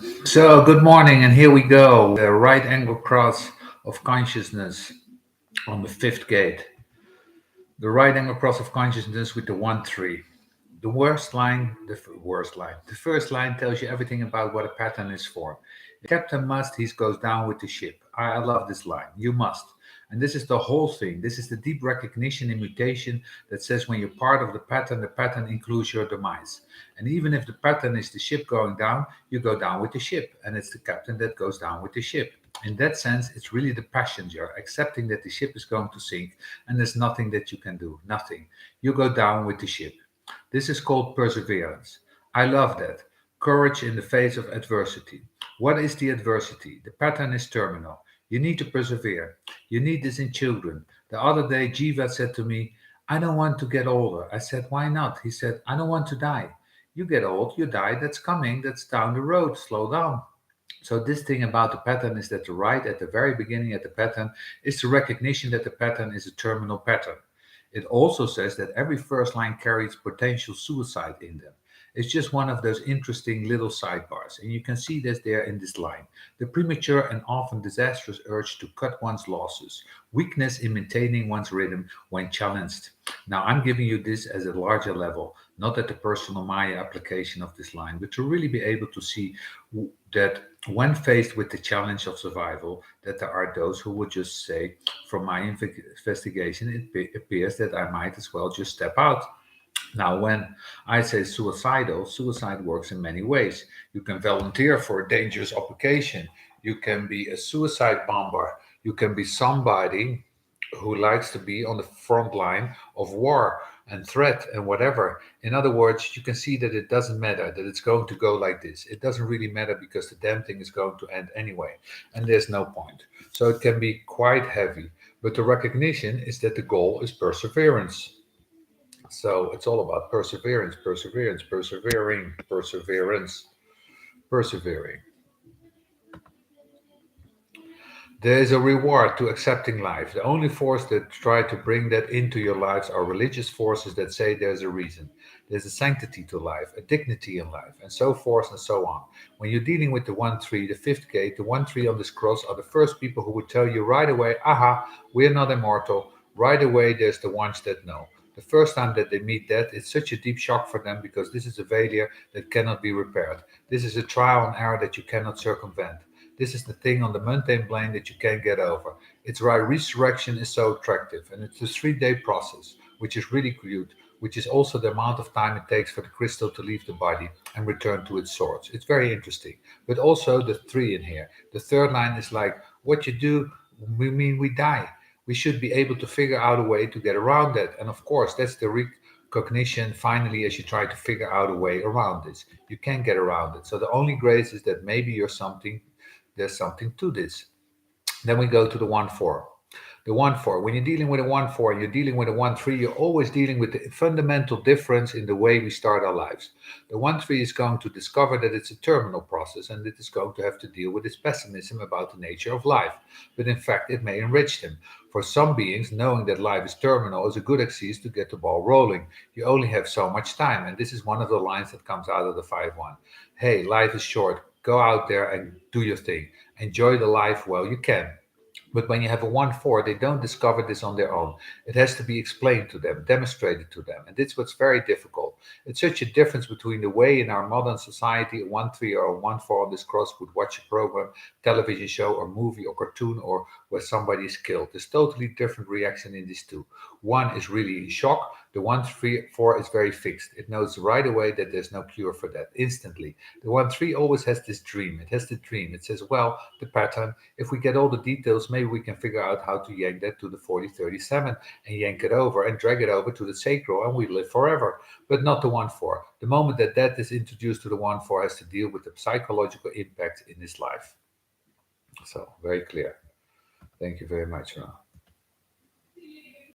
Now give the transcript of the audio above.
So, good morning, and here we go. The right angle cross of consciousness on the fifth gate. The right angle cross of consciousness with the 1 3. The worst line, worst line. The first line tells you everything about what a pattern is for. If captain must, he goes down with the ship. I love this line. You must. And this is the whole thing. This is the deep recognition and mutation that says when you're part of the pattern includes your demise. And even if the pattern is the ship going down, you go down with the ship. And it's the captain that goes down with the ship. In that sense, it's really the passenger accepting that the ship is going to sink and there's nothing that you can do. Nothing. You go down with the ship. This is called perseverance. I love that. Courage in the face of adversity. What is the adversity? The pattern is terminal. You need to persevere. You need this in children. The other day, Jiva said to me, I don't want to get older. I said, why not? He said, I don't want to die. You get old, you die, that's coming, that's down the road, slow down. So this thing about the pattern is that the right at the very beginning at the pattern is the recognition that the pattern is a terminal pattern. It also says that every first line carries potential suicide in them. It's just one of those interesting little sidebars, and you can see this there in this line. The premature and often disastrous urge to cut one's losses, weakness in maintaining one's rhythm when challenged. Now, I'm giving you this as a larger level, not at the personal Maya application of this line, but to really be able to see that when faced with the challenge of survival, that there are those who would just say, from my investigation, it appears that I might as well just step out. Now, when I say suicidal, suicide works in many ways. You can volunteer for a dangerous occupation. You can be a suicide bomber. You can be somebody who likes to be on the front line of war and threat and whatever. In other words, you can see that it doesn't matter, that it's going to go like this. It doesn't really matter because the damn thing is going to end anyway, and there's no point. So it can be quite heavy. But the recognition is that the goal is perseverance. So it's all about perseverance, perseverance, persevering, perseverance, persevering. There is a reward to accepting life. The only force that try to bring that into your lives are religious forces that say there's a reason. There's a sanctity to life, a dignity in life, and so forth and so on. When you're dealing with the 1 3, the fifth gate, the 1 3 on this cross are the first people who would tell you right away, aha, we're not immortal. Right away, there's the ones that know. The first time that they meet that, it's such a deep shock for them because this is a failure that cannot be repaired. This is a trial and error that you cannot circumvent. This is the thing on the mundane plane that you can't get over. It's why resurrection is so attractive. And it's a 3 day process, which is really cute, which is also the amount of time it takes for the crystal to leave the body and return to its source. It's very interesting. But also the 3 in here. The third line is like, what you do, we mean we die. We should be able to figure out a way to get around that. And of course, that's the recognition finally as you try to figure out a way around this. You can't get around it. So the only grace is that maybe you're something, there's something to this. Then we go to the 1 4. The 1 4. When you're dealing with a 1 4 and you're dealing with a 1 3, you're always dealing with the fundamental difference in the way we start our lives. The 1 3 is going to discover that it's a terminal process and it is going to have to deal with its pessimism about the nature of life. But in fact, it may enrich them. For some beings, knowing that life is terminal is a good excuse to get the ball rolling. You only have so much time. And this is one of the lines that comes out of the 5 1. Hey, life is short. Go out there and do your thing. Enjoy the life while you can. But when you have a 1 4, they don't discover this on their own. It has to be explained to them, demonstrated to them. And that's what's very difficult. It's such a difference between the way in our modern society a 1 3 or a 1 4 on this cross would watch a program, television show, or movie or cartoon, or where somebody is killed. There's totally different reaction in these two. One is really in shock. The 1 3 4 is very fixed. It knows right away that there's no cure for that instantly. The 1 3 always has this dream. It has the dream. It says, well, the pattern, if we get all the details, maybe we can figure out how to yank that to the 4037 and yank it over and drag it over to the sacral and we live forever. But not the 1 4. The moment that that is introduced to the 1 4 has to deal with the psychological impact in his life. So, very clear. Thank you very much, Ron.